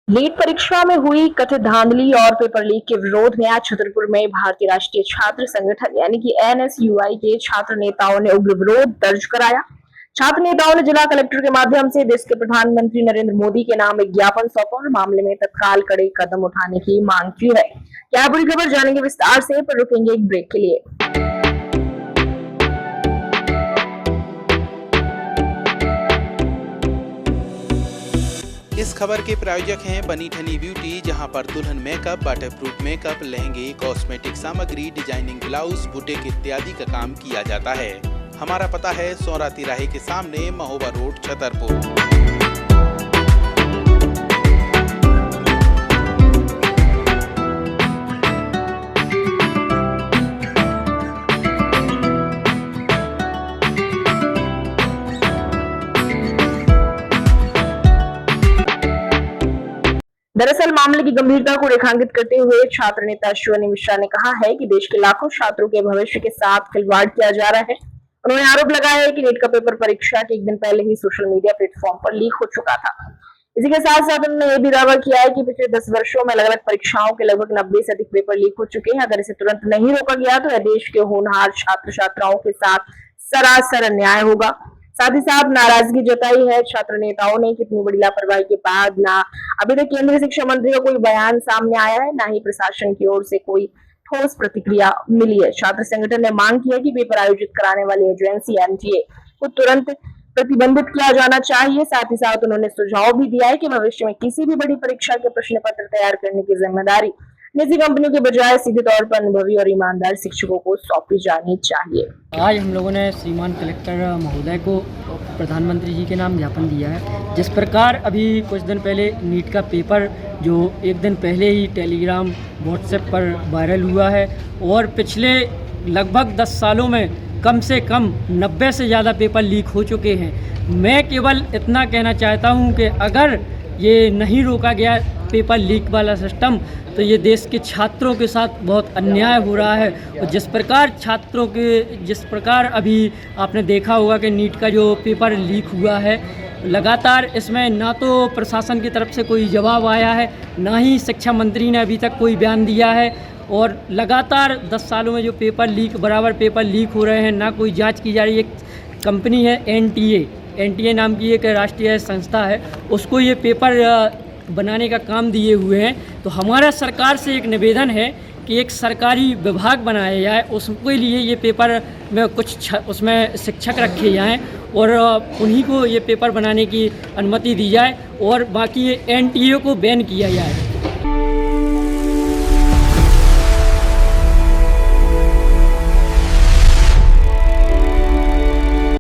NEET परीक्षा में हुई कथित धांधली और पेपर लीक के विरोध में आज छतरपुर में भारतीय राष्ट्रीय छात्र संगठन यानी कि एनएसयूआई के छात्र नेताओं ने उग्र विरोध दर्ज कराया। छात्र नेताओं ने जिला कलेक्टर के माध्यम से देश के प्रधानमंत्री नरेंद्र मोदी के नाम एक ज्ञापन सौंपा और मामले में तत्काल कड़े कदम उठाने की मांग की है। क्या पूरी खबर जानेंगे विस्तार से, पर रुकेंगे एक ब्रेक के लिए। इस खबर के प्रायोजक हैं बनी ठनी ब्यूटी, जहां पर दुल्हन मेकअप, वाटरप्रूफ मेकअप, लहंगे, कॉस्मेटिक सामग्री, डिजाइनिंग ब्लाउज, बुटीक इत्यादि का काम किया जाता है। हमारा पता है सौरा तिराहे के सामने, महोबा रोड, छतरपुर। दरअसल मामले की गंभीरता को रेखांकित करते हुए छात्र नेता अश्विनी मिश्रा ने कहा है कि देश के लाखों छात्रों के भविष्य के साथ खिलवाड़ किया जा रहा है। उन्होंने आरोप लगाया है कि नीट का पेपर परीक्षा के एक दिन पहले ही सोशल मीडिया प्लेटफॉर्म पर लीक हो चुका था। इसी के साथ साथ उन्होंने यह भी दावा किया है कि पिछले 10 वर्षों में अलग अलग परीक्षाओं के लगभग 90 से अधिक पेपर लीक हो चुके हैं। अगर इसे तुरंत नहीं रोका गया तो यह देश के होनहार छात्र छात्राओं के साथ सरासर अन्याय होगा। साथ ही साथ नाराजगी जताई है छात्र नेताओं ने। कितनी बड़ी लापरवाही के बाद ना अभी तक केंद्रीय शिक्षा मंत्री का कोई बयान सामने आया है, ना ही प्रशासन की ओर से कोई ठोस प्रतिक्रिया मिली है। छात्र संगठन ने मांग की है कि पेपर आयोजित कराने वाली एजेंसी एनटीए को तुरंत प्रतिबंधित किया जाना चाहिए। साथ ही साथ उन्होंने सुझाव भी दिया है कि भविष्य में किसी भी बड़ी परीक्षा के प्रश्न पत्र तैयार करने की जिम्मेदारी निजी कंपनियों के बजाय सीधे तौर पर अनुभवी और ईमानदार शिक्षकों को सौंपी जानी चाहिए। आज हम लोगों ने श्रीमान कलेक्टर महोदय को प्रधानमंत्री जी के नाम ज्ञापन दिया है। जिस प्रकार अभी कुछ दिन पहले नीट का पेपर जो एक दिन पहले ही टेलीग्राम व्हाट्सएप पर वायरल हुआ है और पिछले लगभग 10 सालों में कम से कम 90 से ज़्यादा पेपर लीक हो चुके हैं। मैं केवल इतना कहना चाहता हूँ कि अगर ये नहीं रोका गया पेपर लीक वाला सिस्टम तो ये देश के छात्रों के साथ बहुत अन्याय हो रहा है। और जिस प्रकार अभी आपने देखा होगा कि नीट का जो पेपर लीक हुआ है, लगातार इसमें ना तो प्रशासन की तरफ से कोई जवाब आया है, ना ही शिक्षा मंत्री ने अभी तक कोई बयान दिया है। और लगातार 10 सालों में जो पेपर लीक हो रहे हैं, ना कोई जांच की जा रही है। एक कंपनी है एनटीए नाम की एक राष्ट्रीय संस्था है, उसको ये पेपर बनाने का काम दिए हुए हैं। तो हमारा सरकार से एक निवेदन है कि एक सरकारी विभाग बनाया जाए, उसके लिए ये पेपर में उसमें शिक्षक रखे जाएं और उन्हीं को ये पेपर बनाने की अनुमति दी जाए और बाकी ये एनटीए को बैन किया जाए।